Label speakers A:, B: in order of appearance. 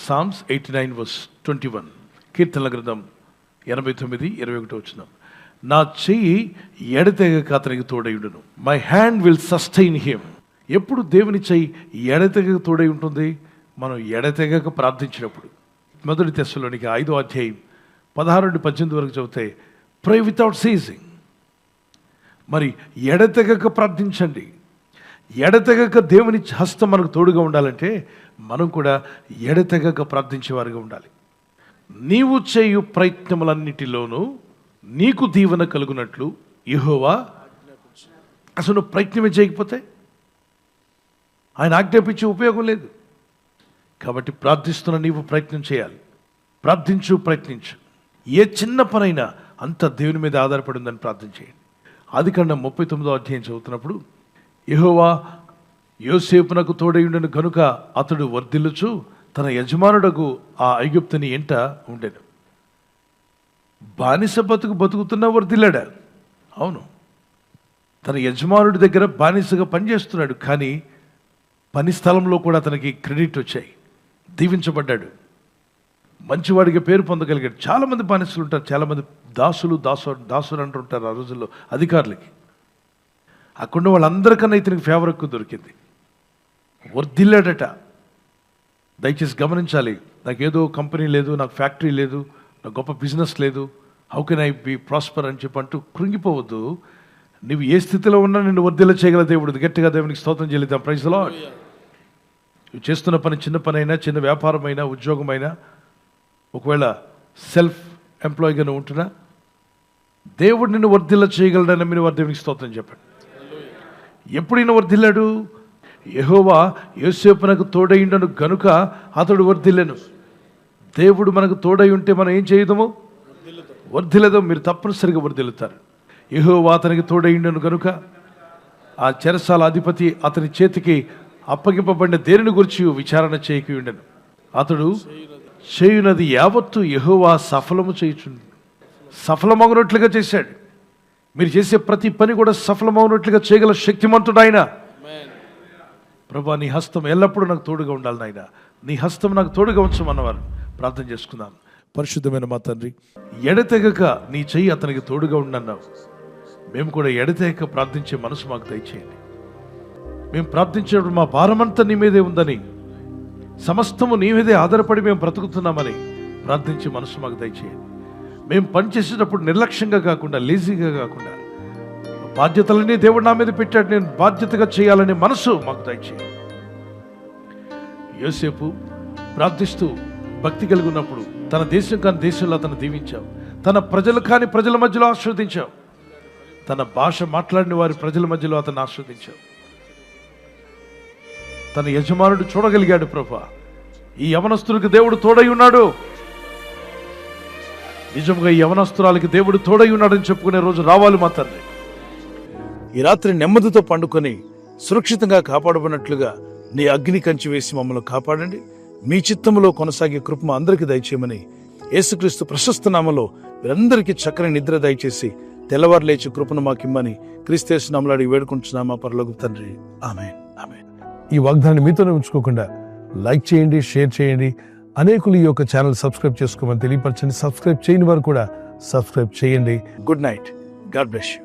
A: Psalms 89 verse 21. కీర్తనల గ్రంథం 89:21. నా చెయ్యి ఎడతెగక అతనికి తోడైండును. My hand will sustain him. ఎప్పుడు దేవుని చెయ్యి ఎడతెగక తోడై ఉంటుంది? మనం ఎడతెగక ప్రార్థించినప్పుడు. 1 తెస్సలోనికై 5వ అధ్యాయం 16-18 వరకు చదివితే ప్రే వితౌట్ సీజింగ్. మరి ఎడతెగక ప్రార్థించండి. ఎడతెగక దేవుని హస్తం మనకు తోడుగా ఉండాలంటే మనం కూడా ఎడతెగక ప్రార్థించేవారుగా ఉండాలి. నీవు చేయు ప్రయత్నములన్నిటిలోనూ నీకు దీవెన కలుగునట్లు యెహోవా. అసలు నువ్వు ప్రయత్నమే చేయకపోతే ఆయన ఆజ్ఞాపించే ఉపయోగం లేదు. కాబట్టి ప్రార్థిస్తున్న నీవు ప్రయత్నం చేయాలి. ప్రయత్నించు. ఏ చిన్న పనైనా అంత దేవుని మీద ఆధారపడి ఉందని ప్రార్థన చేయండి. ఆదికాండం 39వ అధ్యాయం చదువుతున్నప్పుడు యెహోవా యోసేపునకు తోడైయుండెను గనుక అతడు వర్ధిల్లుచు తన యజమానుడకు ఆ ఐగుప్తుని ఎంట ఉండెను. బానిస బతుకుతున్నా వర్ధిల్లాడా? అవును, తన యజమానుడి దగ్గర బానిసగా పనిచేస్తున్నాడు. కానీ పని స్థలంలో కూడా అతనికి క్రెడిట్ వచ్చాయి, దీవించబడ్డాడు, మంచివాడిగా పేరు పొందగలిగాడు. చాలామంది బానిసలు ఉంటారు, చాలామంది దాసులు అంటుంటారు ఆ రోజుల్లో అధికారులకి. అక్కడ వాళ్ళందరికన్నా ఇతనికి ఫేవర్ ఎక్కువ దొరికింది, వర్ధిల్లాడట. దయచేసి గమనించాలి. నాకేదో కంపెనీ లేదు, నాకు ఫ్యాక్టరీ లేదు, నాకు గొప్ప బిజినెస్ లేదు, how can I be prosper అని చెప్పంటూ కృంగిపోవద్దు. నువ్వు ఏ స్థితిలో ఉన్నా నిన్ను వర్ధిల్ల చేయగల దేవుడు. గట్టిగా దేవునికి స్తోత్రం చెల్లిద్దాం. Praise the lord. నువ్వు చేస్తున్న పని చిన్న పనైనా, చిన్న వ్యాపారమైనా, ఉద్యోగమైనా, ఒకవేళ సెల్ఫ్ ఎంప్లాయీగా నువ్వు ఉంటున్నా, దేవుడు నిన్ను వర్ధిల్ల చేయగలడని మీరు దేవునికి స్తోత్రం చెప్పండి. ఎప్పుడైనా వర్ధిల్లాడు? యెహోవా యోసేపునకు తోడైయుండెను గనుక అతడు వర్ధిల్లెను. దేవుడు మనకు తోడై ఉంటే మనం ఏం చేయదము? వర్ధిల్లదు. మీరు తప్పనిసరిగా వర్ధిల్లుతారు. యెహోవా అతనికి తోడైయుండెను గనుక ఆ చెరసాల అధిపతి అతని చేతికి అప్పగింపబడిన దేనిని గురించి విచారణ చేయకి ఉండెను. అతడు చేయునది యావత్తు యెహోవా సఫలమగునట్లుగా చేశాడు. మీరు చేసే ప్రతి పని కూడా సఫలమవునట్లుగా చేయగల శక్తిమంతుడు ఆయన. ప్రభా, నీ హస్తం ఎల్లప్పుడూ నాకు తోడుగా ఉండాలి నాయన, నీ హస్తం నాకు తోడుగా ఉంచమన్నవారు ప్రార్థన చేసుకున్నాను. పరిశుద్ధమైన మా తండ్రి, ఎడతెగక నీ చెయ్యి అతనికి తోడుగా ఉండన్నావు. మేము కూడా ఎడతెగక ప్రార్థించే మనసు మాకు దయచేయండి. మేము ప్రార్థించేటప్పుడు మా భారమంతా నీ మీదే ఉందని, సమస్తము నీ మీదే ఆధారపడి మేము బ్రతుకుతున్నామని ప్రార్థించే మనసు మాకు దయచేయండి. మేము పనిచేసేటప్పుడు నిర్లక్ష్యంగా కాకుండా, లేజీగా కాకుండా, బాధ్యతలన్నీ దేవుడు నా మీద పెట్టాడు, నేను బాధ్యతగా చేయాలనే మనసు మాకు దయచేయండి. యోసేపు ప్రార్థిస్తూ భక్తి కలిగి ఉన్నప్పుడు తన దేశం కాని దేశంలో అతను దీవించావు, తన ప్రజలు కాని ప్రజల మధ్యలో ఆశీర్వదించావు, తన భాష మాట్లాడిన వారి ప్రజల మధ్యలో అతను ఆశీర్వదించావు. తన యజమానుడు చూడగలిగాడు. ప్రభా, ఈ యవనస్తులకు దేవుడు తోడై ఉన్నాడు. నిజంగా ఈ యవనస్తురాలకి దేవుడు తోడై ఉన్నాడని చెప్పుకునే రోజు రావాలి మా తండ్రి. ఈ రాత్రి నెమ్మదితో పండుకొని సురక్షితంగా కాపాడబడినట్లుగా నీ అగ్ని కంచి వేసి మమ్మల్ని కాపాడండి. మీ చిత్తములో కొనసాగే కృప అందరికీ దయచేయమని యేసుక్రీస్తు ప్రశస్త నామములో వీరందరికీ చక్కని నిద్ర దయచేసి తెల్లవారు లేచి కృపను మాకిమ్మని క్రీస్తు నామములో అడిగి వేడుకుంటున్నామా పరలోకపు తండ్రి. ఆమేన్, ఆమేన్. ఈ వాగ్దానాన్ని మీతోనే ఉంచుకోకుండా లైక్ చేయండి, షేర్ చేయండి. అనేకులు ఈ యొక్క ఛానల్ సబ్స్క్రైబ్ చేసుకోమని తెలియపరచండి. సబ్స్క్రైబ్ చేయని వారు కూడా సబ్స్క్రైబ్ చేయండి. Good night. God bless you.